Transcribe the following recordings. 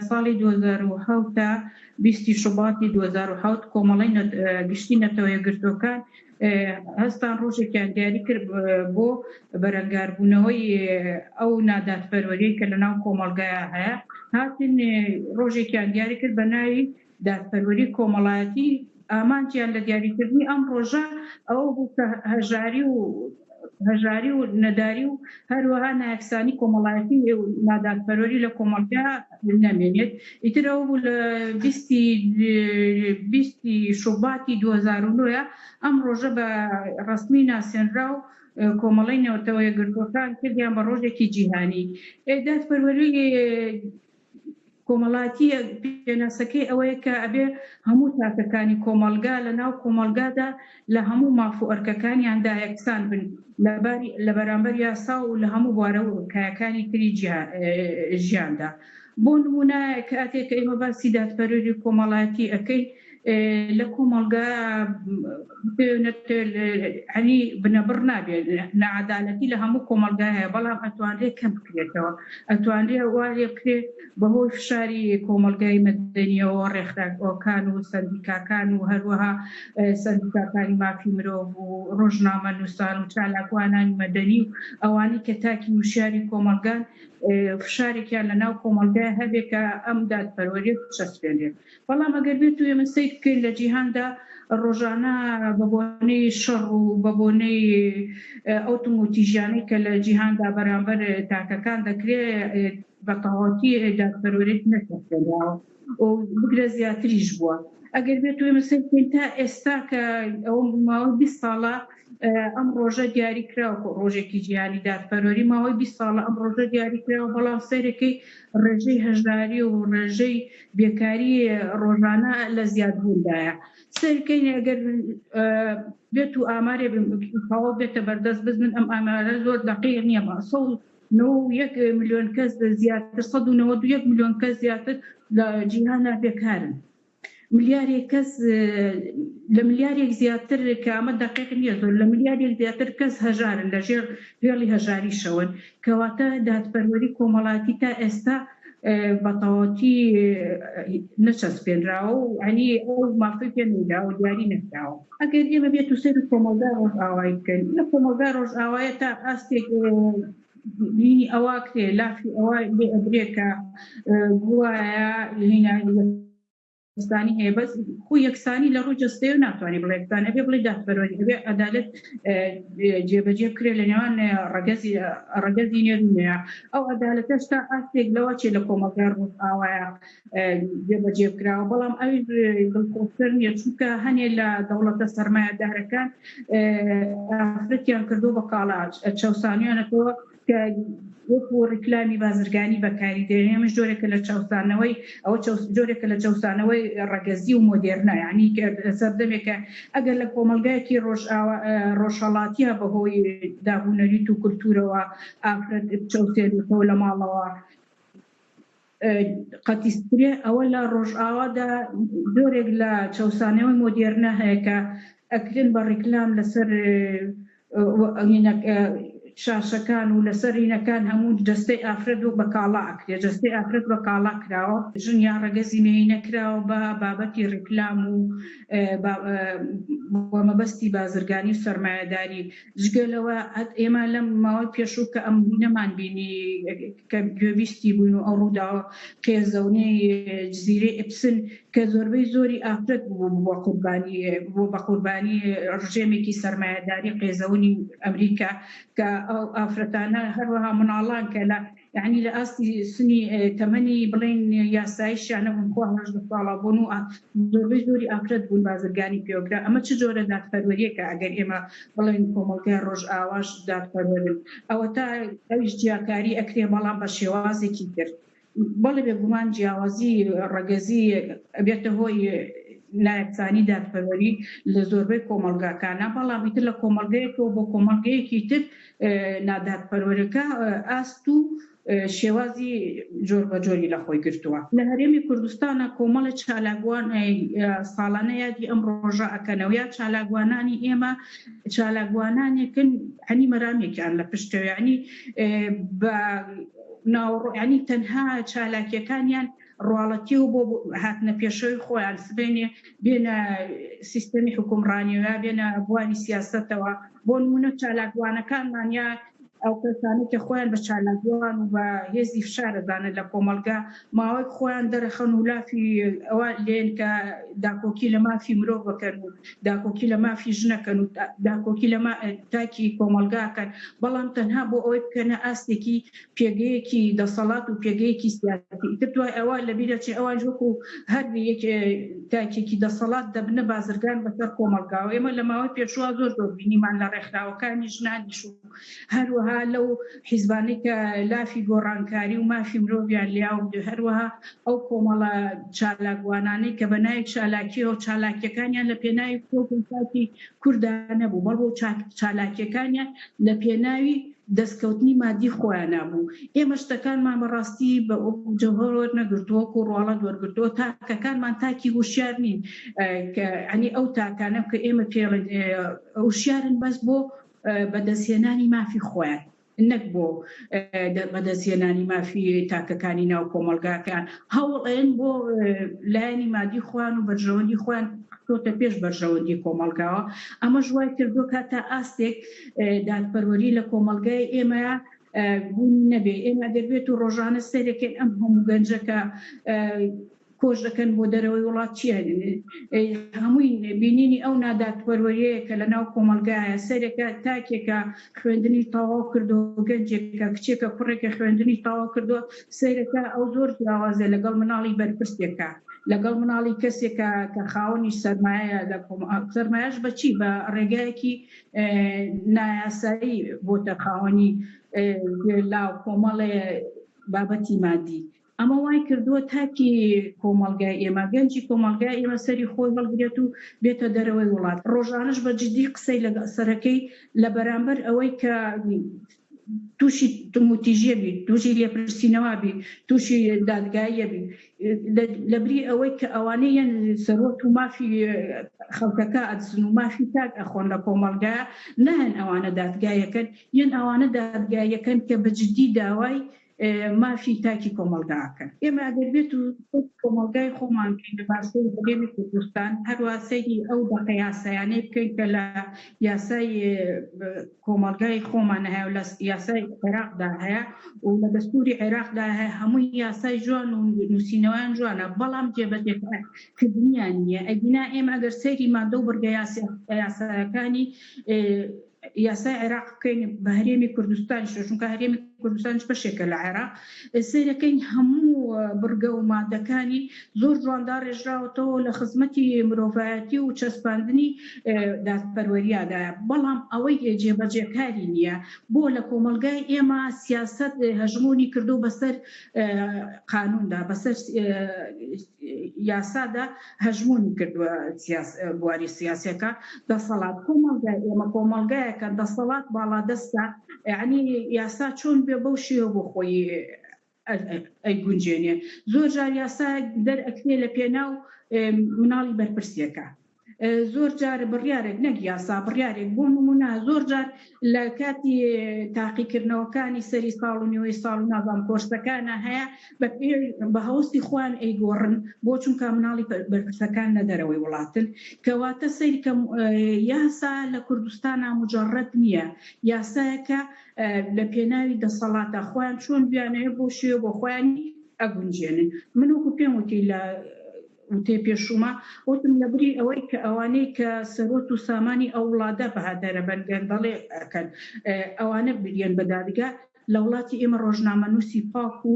ساڵی 2007 تا 20 شوباتی 2007 کۆمەڵی گشتی نەتەوەیەگرتوەکان هەستان ڕۆژێکیان دیاری کرد بۆ بەرەنگاربوونەوەی ئەو نادادپەروەریی کە لەناو کۆمەڵگایە هەیە هاتن ڕۆژێکیان دیاری کرد بە ناوی دادپەروەری کۆمەڵایەتی ئامانجیان لە دیاریکردنی ئەم ڕۆژە ئەوە بوو کە هەژاری و نەداری و هەروەها نایەکسانی کۆمەڵایەتی نادادپەروەری لە کۆمەڵگا نەمێنێت ئیتر ئەو بوو لە 20 شوباتی 2009 ئەم ڕۆژە بە ڕسمی ناسێنرا و کۆمەڵی نەوەتەوەیەگرتوەکان کردیان بە ڕۆژێکی جیهانی دادپەروەری کۆمەڵایەتی پێناسەکەی ئەوەیە کە ئەبێ هەموو تاکەکانی کۆمەلگا لە ناو کۆمەلگادا لە هەموو مافوئەرکەکانیاندا یەکسان بن لە بەرامبەر یاسا و لە هەموو بوارە و کایەکانی تری ژیاندا بۆ نمونە کاتێک کە ئێمە باسی دادپەروەری کۆمەڵایەتی ئەەکەی لە کۆمەلگا هەنی بنەبڕ نابێت نەعەدالەتی لە هەموو کۆمەلگا هەیە بەڵام ئەتوانرێت کەم بکرێتەوە ئەتوانرێت وایە بکرێت بەهۆی فشاری کۆمەلگای مەدەنیەوە ڕێکخراوەکان و سەندیکاکان و هەروەها سەندیکاکانی مافی مرۆڤ و ڕۆژنامە نووسان و چالاکوانانی مەدەنی و ئەوانی کە تاکی وشیاری کۆمەلگان فشارێکیان لە ناو کۆمەلگای هەبێت کە ئەم دادپەروەریە چەسپێنرێت بەڵام ئەگەر بێت و ئێمە سەیر بکەین لە جیهاندا ڕۆژانە بە بۆنەی شەڕ و بە بۆنەی ئەو تیژانەی کە لە جیهاندا بەرامبەر تاکەکان دەکرێت بە تەواوەتی دادپەروەریت نەچەسپێنراوە و بگرە زیاتریش بووە ئەگەر بێت و ئێمە سەیر بکەین تا ئێستا کە ئەو ماوەی 20 ساڵە ئەم ڕۆژە دیاری کراوە ڕۆژێکی جیهانی دادپەروەری ماوەی 20 ساڵە ئەم ڕۆژە دیاری کراوە بەڵام سەیرەکەی ڕێژەی هەژداری و ڕێژەی بێکاری ڕۆژانە لە زیادبووندایە سەرکەین ئەگەر بێت و ئامارێ تەواو بێتە بەردەست بزن ئەم ئامارە زۆر دەقیق نییە 1 ملیۆن کەس زیاتر 191 ملیۆن کەس زیاتر لە جیهانە بێکارن ملیارێک کەس لە ملیارێک زیاتر کە ئەمە دەقیق نییە زۆر لە ملیارێک زیاتر کەس هەژارن لە ژێر هێڵی هەژاریشەوەن کەواتە دادپەروەری کۆمەڵایەتی تا ئێستا بە تەواوەتی نەچەسپێنراوە و هەنی ئەو مافی پێ نەداوە و دیاری نەکراوە ئەگەر ئێمە بێت و سەر کۆمەلگا ڕۆژئاوایی بکەین لە کۆمەلگا ڕۆژئاوایە تا ئاستێک بینی ئەوە کرێ لافی ئەوە بێ ئەبرێ کە گوایە یەکسانی هەیە بەس خۆی یەکسانی لە ڕووی جەستەیە و ناتوانێت بڵێ یەکسانە بێ بڵێ دادپەروەری هەبێ عەدالەت جێبەجێ بکرێ لە نێوان ڕەگەزی نێرونەیە ئەو عەدالەتە تا ئاستێک لەوە چێ لە کۆمەلگا ڕۆژئاوایە جێبەجێ بکراوە بەڵام ئەوی دڵخۆشکەر نییە چونکە هەنێ لە دەوڵەتە سەرمایەدارەکان ئافرەتیان کردو بە کاڵا چەوسانیانەتەوە کە وەکو ڕیکلامی بازرگانی بەکاری دێنێ ئەمەش جۆرێکە لە چاوسانەوەی ئەوە جۆرێکە لە چەوسانەوەی ڕەگەزی و مۆدێرنە یعنی سەردەمێکە ئەگەر لە کۆمەلگایەکی ڕۆژهەڵاتیە بەهۆی دابوونەریت و کولتورەوە ئافرەت چەوسێنێتەوە لە ماڵەوە قەتیسترێ ئەوە لە ڕۆژئاوادا جۆرێک لە چەوسانەوەی مۆدێرنە هەیە کە ئەکرێن بە ڕیکلام لەسەر شاشەکان و لەسەر هینەکان هەموو جەستەی ئافرەت و بە کاڵا ئەکرێت جەستەی ئافرەت بە کاڵا کراوە ژنیان ڕەگەزی مێی نەکراوە بە بابەتی ڕیکلام و مەبەستی بازرگانی و سەرمایەداری جگەلەوە ئێمە لەم ماوەی پێشوو کە ئەم نەمان بینی کە گوێویستی بوون و ئەو ڕووداوە قێزەونەی جزیرەی ئیپسن کە زۆربەی زۆری ئافرەت بوو بە قوربانی ڕژێمێکی سەرمایەداری قێزەونی ئەمریکا کە ئەو ئافرەتانە هەروەها مناڵان کە لە یعنی لە ئاستی سنی تەمەنی بڵێن یاساییشیانە بوون خۆ 18 ساڵە بوون و زۆربەی زۆری ئافرەت بوون بازرگانی پێوەگرا ئەمە چ جۆرە دادپەروەریەکە ئەگەر ئێمە بڵێن کۆمەلگای ڕۆژئاواش دادپەروەرن ئەوە تا ئەویش جیاکاری ئەکرێ بەڵام بە شێوازێکی کرد بەڵێ بێگومان جیاوازی ڕەگەزی بێتە هۆی نایەکسانی دادپەروەری لە زۆربەی کۆمەلگاکانە بەڵام ئیتر لە کۆمەلگەیەکەوە بۆ کۆمەلگەیەکی تر نادادپەروەرەکە ئاست و شێوازی جۆر بە جۆری لە خۆی گرتووە لە هەرێمی کوردستانە کۆمەڵە چالاکوان ساڵانە یادی ئەم ڕۆژە ئەکەنەوە یا چالاکوانانی ئێمە چالاکوانانێکن هەنی مەرامێکیان لە پشتەوە ینی بە ینی تەنها چالاکیەکانیان ڕواڵەتی و بۆ هاتنە پێشەوەی خۆیان سبێنێ بێنە سیستەمی حکومڕانیەوە بێنە بواری سیاسەتەوە بۆ نمونە چالاکوانەکانمان یا ئەو کەسانی کە خۆیان بە چالاکوان و بە هێزی فشارەدانە لە کۆمەلگا ماوەی خۆیان دەرەخەن و لافی ئەوە لێن کە داکۆکی لە مافی مرۆڤ بکەن و داکۆکی لە مافی ژنەکەن و داکۆکی لە تاکی کۆمەلگاکەن بەڵام تەنها بۆ ئەوەی بکەنە ئاستێکی پێگەیەکی دەسەڵات و پێگەیەکی سیاسی تر دوای ئەوە لەبیرەچێ ئەوان ژوەکو هەر تاکێکی دەسەڵات دەبنە بازرگان بەسەر کۆمەلگاوە ئێمە لە ماوەی پێشوە زۆر بینیمان لە ڕێکخراوەکانی ژنانیش و هەروەها لەو حیزبانەی کە لافی گۆڕانکاری و مافی مرۆڤیان لیاو هەروەها ئەو کۆمەڵە چالاکوانانەی کە بەنای چالاکیەوە چالاکیەکانیان لە پێناوی کۆمەڵگەی کورددا نەبوو بەڵکو چالاکیەکانیان لە پێناوی دەستکەوتنی مادی خۆیان نبوو ئێمە شتەکانمان بەڕاستی بە جەوهەر وەرنەگرتووە و ڕواڵەت وەرگرتووە تاکەکانمان تاکی وشیار نین ئەنی ئەو تاکانە کە ئێمە پێڵێن وشیارن بەس بۆ بەدەستهێنانی مافی خۆیان نەک بۆ بەدەستهێنانی مافی تاکەکانی ناو کۆمەلگاکان هەوڵێن بۆ لایەنی مادی خۆیان و بەرژەوەندی خۆیان تۆتە پێش بەرژەوەندی کۆمەلگاوە ئەمە ژوای کردو کاتە ئاستێک دادپەروەری لە کۆمەلگای ئێمەیە بوونی نەبێ ئێمە دەبێت و ڕۆژانە سەرێکێن ئەم هەموو گەنجەکە کۆش دەکەن بۆ دەرەوەی وڵات چیە هەمووی بینینی ئەو نادادپەروەریەیە کە لە ناو کۆمەلگایە سەرێکە تاکێکە خوێندنی تەواو کردو گەنجێکە کچێکە کوڕێکە خوێندنی تەواو کردووە سەرەکە ئەو زۆر جیاوازە لەگەڵ مناڵی بەرپرسێکە لەگەڵ مناڵی کەسێکە کە خاوەنی سەرمایە لە سەرمایەش بەچی بە ڕێگایەکی نایاسایی بۆتە خاوەنی لاو کۆمەڵێ بابەتی مادی ئەمە وای کردووە تاکی کۆمەلگای ئێمە گەنجی کۆمەلگای ئێمە سەری خۆی هەڵگرێت و بێتە دەرەوەی وڵات ڕۆژانش بە جددی قسەی لە سەرەکەی لە بەرامبەر ئەوەی کە تووشی تموتیژە بی تووشی لێپرسینەوە بی تووشی دادگایە بی لەبری ئەوەی کە ئەوانەیەن سەرۆت و مافی خەڵکەکە ئەدزن و مافی تاک ئەخۆن لە کۆمەلگایە نەهێن ئەوانە دادگایەکەن یەن ئەوانە دادگایەکەن کە بە جددی داوای مافی تاکی کۆمەلگاکەن ئێمە ئەگەر و کۆمەلگای خۆمان بکەین لە باسەی هەرێمی کوردستان هەروە سەیری ئەو بەقە یاسایانەی بکەین کە لە یاسای کۆمەلگای خۆمان هەیە و لە یاسای عێراقدا هەیە و لە دەستوری عێراقدا هەیە هەمووی یاسای جوان و نووسینەوەیان جوانە بەڵام جێبەجێکردنیان نییە ئەگینا ئێمە ئەگەر سەیری مادە و بەرگە یاسایەکانی یاسای عێراق بکەین بە هەرێمی کوردستان چونکە هەرێمی کوردستانش بەشێکە لە عێراق سەیرەکەین هەموو بڕگە و مادەکانی زۆر جواندا ڕێژراوەتەوە لە خزمەتی مرۆڤایەتی و چەسپاندنی دادپەروەریادایە بەڵام ئەوەی جێبەجێکاری نییە بۆ لە کۆمەلگای ئێمە سیاست هەژمونی کردو بەسەر قانوندا بەسەر یاسادا هەژمونی کردووە بواری سیاسەکە دەسەڵات کۆمەلگای ئێمە کۆمەلگایەکە دەسەڵات باڵادەستە یعنی یاسا چۆن بێ بەو شێوە بۆ خۆی ئەیگونجێنێ زۆر جار یاسا دەرئەکرێ لە پێناو مناڵی بەرپرسیەکە زۆر جار بڕیارێک نەک یاسا بڕیارێک بۆ نمونە زۆر جار لە کاتی تاقیکردنەوەکانی سەری ساڵ و نیوەی ساڵ و نازام کۆرسەکانە هەیە بە هەوستی خۆیان ئەیگۆڕن بۆ چونکە مناڵی بەرپرسەکان لە دەرەوەی وڵاتن کەواتە سەیری یاسا لە کوردستانە مجەڕەت نییە یاسایەکە لە پێناوی دەسەڵاتە خۆیان چۆن بیانەیە بۆ شێوە بۆ خۆیانی ئەگونجێنن من وەکو پێم وتی لە وتێ پێشوما وتم لەبری ئەوەی کە ئەوانەی کە سەرۆت و سامانی ئەو وڵاتە بەهادەرە بەنگەندەڵێ ئەکەن ئەوانە بریێن بە دادگا لە وڵاتی ئێمە ڕۆژنامە نووسی پاک و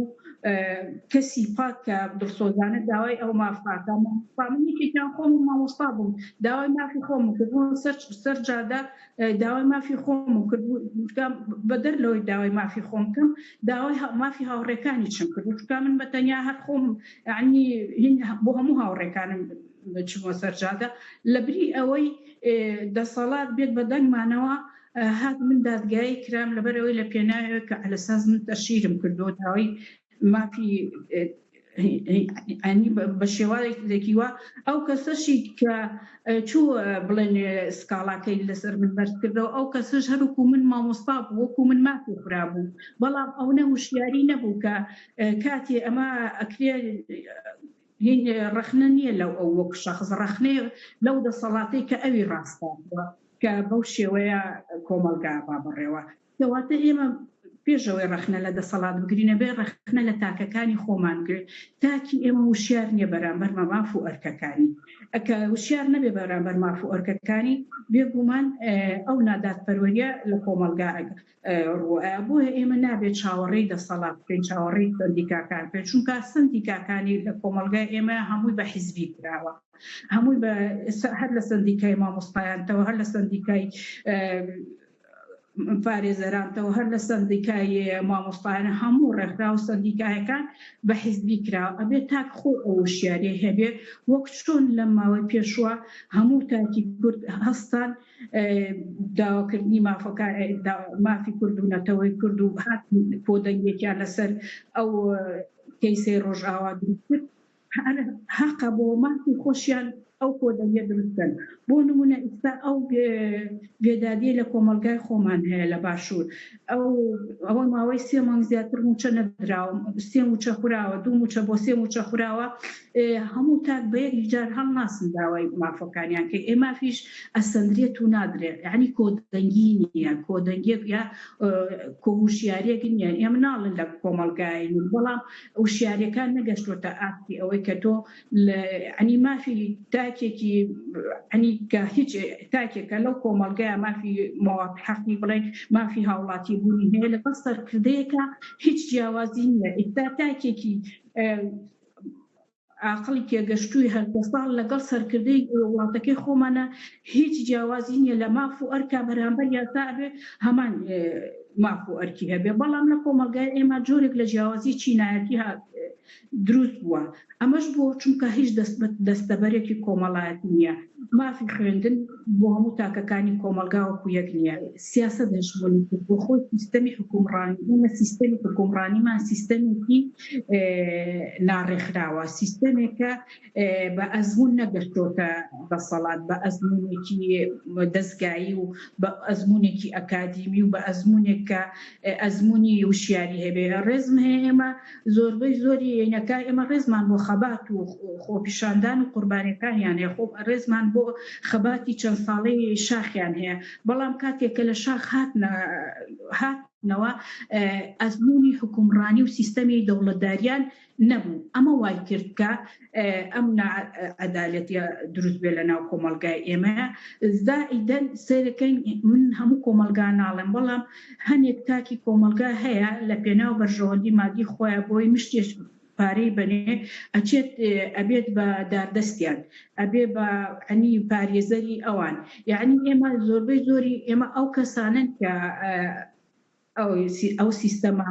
کەسی پاک کە دڵسۆزانە داوای ئەو مافاکە منێکێکیان خۆم و مامۆستا بووم داوای مافی خۆم کردبوو سەر جادا داوای مافی خۆم کردبوو بەدەر لەوەی داوای مافی خۆم کەم داوای مافی هاوڕێکانی چم کردو چونکە من بەتەنیا هەر خۆم یعنی بۆ هەموو هاوڕێکانم چمە سەر جادا لەبری ئەوەی دەسەڵات بێت بە دەنگمانەوە هات من دادگایی کرام لەبەرەوەی لە پێناوێت کە ئەلەساز من تەشیرم کردو داوای مافی ئەنی بە شێوازێکی وە ئەو کەسەشی کە چوو بڵێن سکاڵاکەی لەسەر من بەرز کردەوە ئەو کەسش هەروکو من مامۆستا بوو وەکو من مافی خورا بوو بەڵام ئەو نەهوشیاری نەبوو کە کاتێ ئەمە ئەکرێ ڕخنە نییە لەو ئەو وەک شەخص ڕخنێ لەو دەسەڵاتەی کە ئەوی ڕاستاوە کە بەو شێوەیە کۆمەلگا بابڕێەوە کەواتە ئێمە پێشەوەی ڕخنە لە دەسەڵات بگرینە بێ ڕخنە لە تاکەکانی خۆمان گرێت تاکی ئێمە وشیار نییە بەرامبەر مەماف و ئەرکەکانی ئەکە وشیار نەبێ بەرامبەر ماف و ئەرکەکانی بێگومان ئەو نادادپەروەریە لە کۆمەلگا ڕوئە بۆیە ئێمە نابێت چاوەڕێی دەسەڵات بکەین چاوەڕێی سەندیکاکان بکەین چونکە سەندیکاکانی لە کۆمەلگای ئێمە هەمووی بە حیزبی کراوە هەمووی هەر لە سەندیکای مامۆستایانتەوە هەر لە سەندیکای پارێزەرانتەوە هەر لە سەندیکای مامۆستایانە هەموو ڕێکخرا و سەندیکایەکان بە حیزبی کراوە ئەبێ تاک خۆ ئەو وشیارێ هەبێ وەک چۆن لە ماوەی پێشوە هەموو تاکی کورد هەستان داواکردنی مافی کورد و نەتەوەی کورد و هات کۆدەنگێکیان لەسەر ئەو کەیسەی ڕۆژئاوا دروست کرد حەقە بۆ مافی خۆشیان ئەو کۆدەنگە دروستکەن بۆ نمونە ئێستا ئەو بێدادیە لە کۆمەلگای خۆمان هەیە لە باشوور ئەوە ماوەی 3 مانگ زیاتر موچە نەدراوە 3 موچە خوراوە 2 موچە بۆ 3 موچە خوراوە هەموو تاک بە یەک جار هەڵ ناسن داوای مافەکانیان کە ئێمافیش ئەسەندرێت و نادرێت یعنی کۆدەنگی نییە کۆدەنگێک یا کۆهوشیارێک نییە ئێمە ناڵن لە کۆمەلگای بەڵام وشیارەکان نەگەشتوتە ئاتی ئەوەی کە تۆ ینی مافی تاکێکی ئەنی کە هیچ تاکێکە لەو کۆمەلگایە مافی حەقی بڵێن مافی هاوڵاتی بوونی هەیە لەگەڵ سەرکردەیەکە هیچ جیاوازی نییە ئێستا تاکێکی عاقڵی تێگەشتووی هەردە ساڵ لەگەڵ سەرکردەی وڵاتەکەی خۆمانە هیچ جیاوازی نییە لە ماف و ئەرکا بەرامبەر یاسا ئەبێ هەمان ماف و ئەرکی هەبێ بەڵام لە کۆمەلگای ئێمە جۆرێک لە جیاوازی چینایەتی دروست بووە ئەمەش بۆ چونکە هیچ دەستەبەرێکی کۆمەڵایەت نییە مافی خوێندن بۆ هەموو تاکەکانی کۆمەلگا وەکو یەک نییە سیاسەت دەشبوونی بۆ خۆی سیستەمی حکومڕانی ئێمە سیستەمی حکومڕانیمان سیستەمێکی ناڕێکخراوە سیستەمێکە بە ئەزمون نەگەشتۆتە دەسەڵات بە ئەزمونێکی دەستگایی و بە ئەزمونێکی ئەکادیمی و بە ئەزمونێکە ئەزمونی وشیاری هەبێ ڕێزم هەیە ئێمە زۆربەی زۆری یەینەکە ئێمە ڕێزمان بۆ خەبات و خۆپیشاندان و قوربانیەکانیان هەیە خۆ ڕێزمان بۆ خەباتی چەند ساڵەی شاخیان هەیە بەڵام کاتێککە لە شاخ هاتنەوە ئەزمونی حکومڕانی و سیستەمی دەوڵەتداریان نەبوو ئەمە وای کرد کە ئەم عەدالەتی دروست بێ لە ناو کۆمەلگای ئێمە زائیدەن سەیرەکەین من هەموو کۆمەلگا ناڵێم بەڵام هەنێک تاکی کۆمەلگا هەیە لە پێناو بەرژەوەندی مادی خۆیان بۆی مشتێش پارەی بنێ ئەچێت ئەبێت بە داردەستیان ئەبێ بە ئەنی پارێزەری ئەوان یعنی ئێمە زۆربەی زۆری ئێمە ئەو کەسانن کە ئەو سیستەمە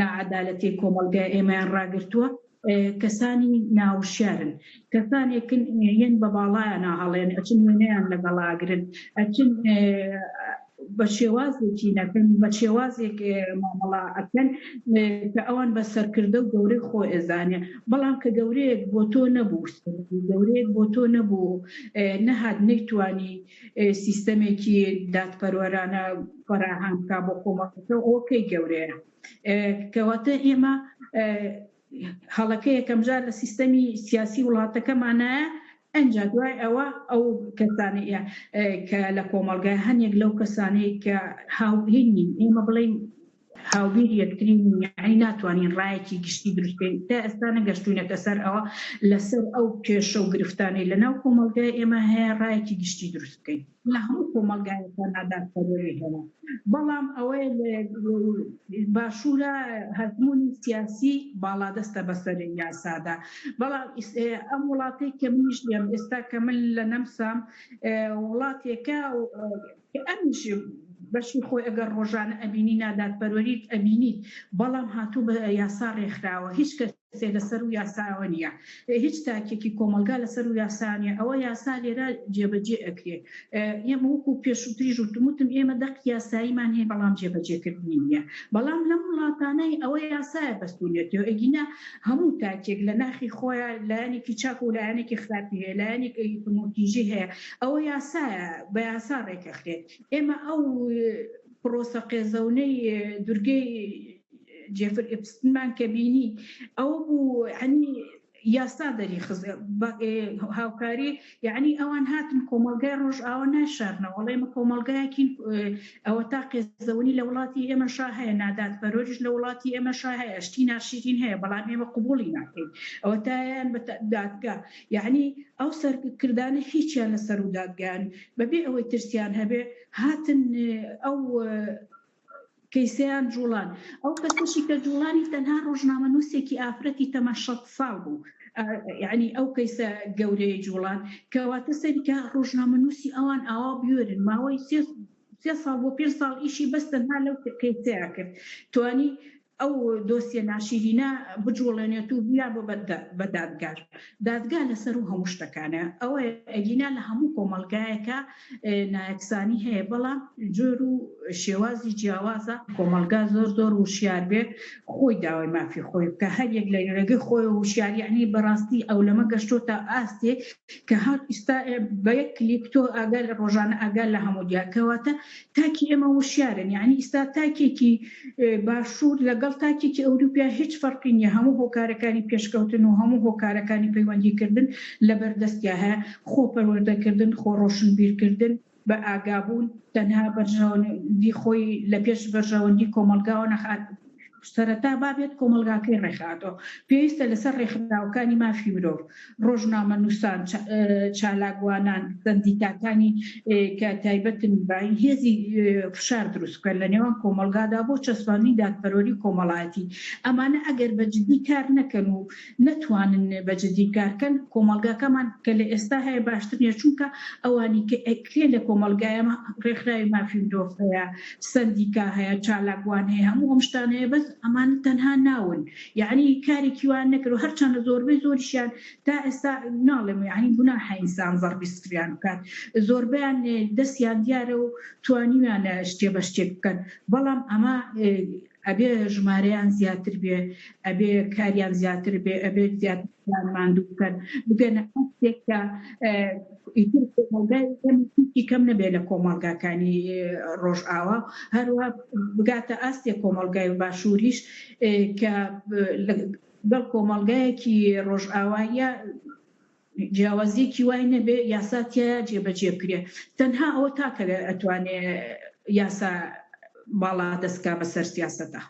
ناعەدالەتی کۆمەلگای ئێمەیان ڕاگرتووە کەسانی ناوشیارن کەسانێکن یەن بە باڵایە ناهەڵێن ئەچن وێنەیان لەگەڵاگرن ئەچن بە شێوازێکی نەکەن بە شێوازێک مامەڵا ئەکەن کە ئەوان بە سەرکردە و گەورەی خۆ ئێزانێ بەڵام کە گەورەیەک بۆ تۆ نەبوو گەورەیەک بۆ تۆ نەبوو نەهات نەیتوانی سیستەمێکی دادپەروەرانە فەراهەم بکا بۆ کۆمەڵەکە ئەوکەی گەورەیە کەواتە ئێمە هەڵەکە یەکەم جار لە سیستەمی سیاسی وڵاتەکەمانایە ئەنجا دوای ئەوە ئەو کەسانەیە کە لە کۆمەلگای هەنێک لەو کەسانەی کە هاوبیرین ئێمە بڵێن هاوبیر یەکترین یعنی ناتوانین ڕایەکی گشتی دروستکەین تا ئێستا نەگەشتوونەتە سەر ئەوە لەسەر ئەو کێشە و گرفتانەی لە ناو کۆمەلگای ئێمە هەیە ڕایەکی گشتی دروست بکەین لە هەموو کۆمەلگایەکان نادادپەروەری هەیە بەڵام ئەوەی باشوورە هەزموونی سیاسی باڵادەستە بەسەر یاسادا بەڵام ئەم وڵاتەی کە منیش لێم ئێستا کە من لە نەمسام وڵاتێکە ئەمیش بەشی خۆی ئەگەر ڕۆژانە ئەبینی نادادپەروەریت ئەبینیت بەڵام هاتوو بە یاسا ڕێکخراوە هیچ کەس لەسەر و یاساوە نیە هیچ تاکێکی کۆمەلگا لەسەر و یاسانیە ئەوە یاسا لێرە جێبەجێ ئەکرێ ئێمە وەکو پێشووتری ژوتموتم ئێمە دەق یاساییمان هەیە بەڵام جێبەجێکردنی نیە بەڵام لەم وڵاتانەی ئەوە یاسایە بەستونێتەوە ئەگینا هەموو تاکێک لە ناخی خۆیان لایەنێکی چاک و لایەنێکی خراپی هەیە لایەنێکی نوتیژی هەیە ئەوە یاسایە بە یاسا ڕێکەخرێت ئێمە ئەو پرۆسە قێزەونەی دورگەی جێفر ئێپستنمان کە بینی ئەوە بوو عنی یاسا دەری هاوکاری یعنی ئەوان هاتن کۆمەلگای ڕۆژئاوا ناشارنەوە وەڵێ ئێمە کۆمەلگایەکین ئەوە تا قێزەونی لە وڵاتی ئێمەشا هەیە نادادپەروەریش لە وڵاتی ئێمەشا هەیە شتی ناشرین هەیە بەڵام ئێمە قبوڵی ناکەین ئەوە تایان بە دادگا یعنی ئەو سەرکردانە هیچیان لەسەر و دادگان بەبێ ئەوەی ترسیان هەبێ هاتن ئەو کەیسەیان جوڵان ئەو کەسەشی کە جوڵانی تەنها ڕۆژنامەنووسێکی ئافرەتی تەمە 60 ساڵ بوو یعنی ئەو کەیسە گەورەی جوڵان کەواتە سەریکە ڕۆژنامەنووسی ئەوان ئاوا بێرن ماوەی 3 ساڵ بۆ 5 ساڵ ئیشی بەستەنها لەو کەیسەیە کرد توانی ئەو دۆسیە ناشرینە بجوڵێنێت و بیا بۆ بە دادگار دادگا لەسەر و هەموو شتەکانە ئەوە ئەگینا لە هەموو کۆمەلگایەکە نایەکسانی هەیە بەڵام جۆر و شێوازی جیاوازە کۆمەلگا زۆر وشیار بێ خۆی داوای مافی خۆی کە هەر یەک لە ڕێگەی خۆی وشیاری یعنی بەڕاستی ئەو لەمە گەشتۆتە ئاستێ کە هەر ئێستا بە یەک کلیک تۆ ئاگەر ڕۆژانە ئاگەر لە هەموو دیاکەواتە تاکی ئێمە وشیارن یعنی ئێستا تاکێکی باشوور لەگەڵ تاکێکی ئەوروپیا هیچ فەرقی نیە هەموو هۆکارەکانی پێشکەوتن و هەموو هۆکارەکانی پەیوەندیکردن لە بەردەستیا هەیە خۆ پەروەردەکردن خۆ ڕۆشنبیرکردن بە ئاگابوون تەنها بەرژەوەندی خۆی لە پێش بەرژەوەندی کۆمەلگاوە نەخات سەرەتا بابێت کۆمەلگاکەی ڕێکخاتەوە پێویستە لەسەر ڕێکخراوەکانی مافی مرۆڤ ڕۆژنامەنووسان چالاکوانان سەندیکاکانی کە تایبەتن باین هێزی فشار دروست بکەن لە نێوان کۆمەلگادا بۆ چەسپاندنی دادپەروەری کۆمەڵایەتی ئەمانە ئەگەر بەجددی کار نەکەن و نەتوانن بەجددی کارکەن کۆمەلگاکەمان کە لە ئێستا هەیە باشتر نیە چونکە ئەوانی کە ئەکرێ لە کۆمەلگایە ڕێکخراوی مافی مرۆڤ هەیە سەندیکا هەیە چالاکوان هەیە هەموو ئەم شتان هەیە بەس ئەمان تەنها ناون یعنی کارێکی وان نەکرد و هەرچەندە زۆربەی زۆریشیان تا ئێستا ناڵێم یعنی گوناحە ئینسان زەڕبی ستریان بکات زۆربیان دەستیان دیارە و توانیویانە شتێ بە شتێک بکەن بەڵام ئەمە ئەبێ ژمارەیان زیاتر بێ ئەبێ کاریان زیاتر بێ ئەبێ زیاتریان ماندوو بکەن بگەنە ئەستێککە کۆمەلگای کەم نەبێت لە کۆمەلگاکانی ڕۆژئاوا هەروە بگاتە ئاستێک کۆمەلگای باشووریش کە بەڵ کۆمەلگایەکی ڕۆژئاواییە جیاوازیەکی وای نەبێ یاساتیە جێبەجێ بکرێ تەنها ئەوە تاکە ئەتوانێت یاسا باڵا دەستکا بەسەر سیاسەتە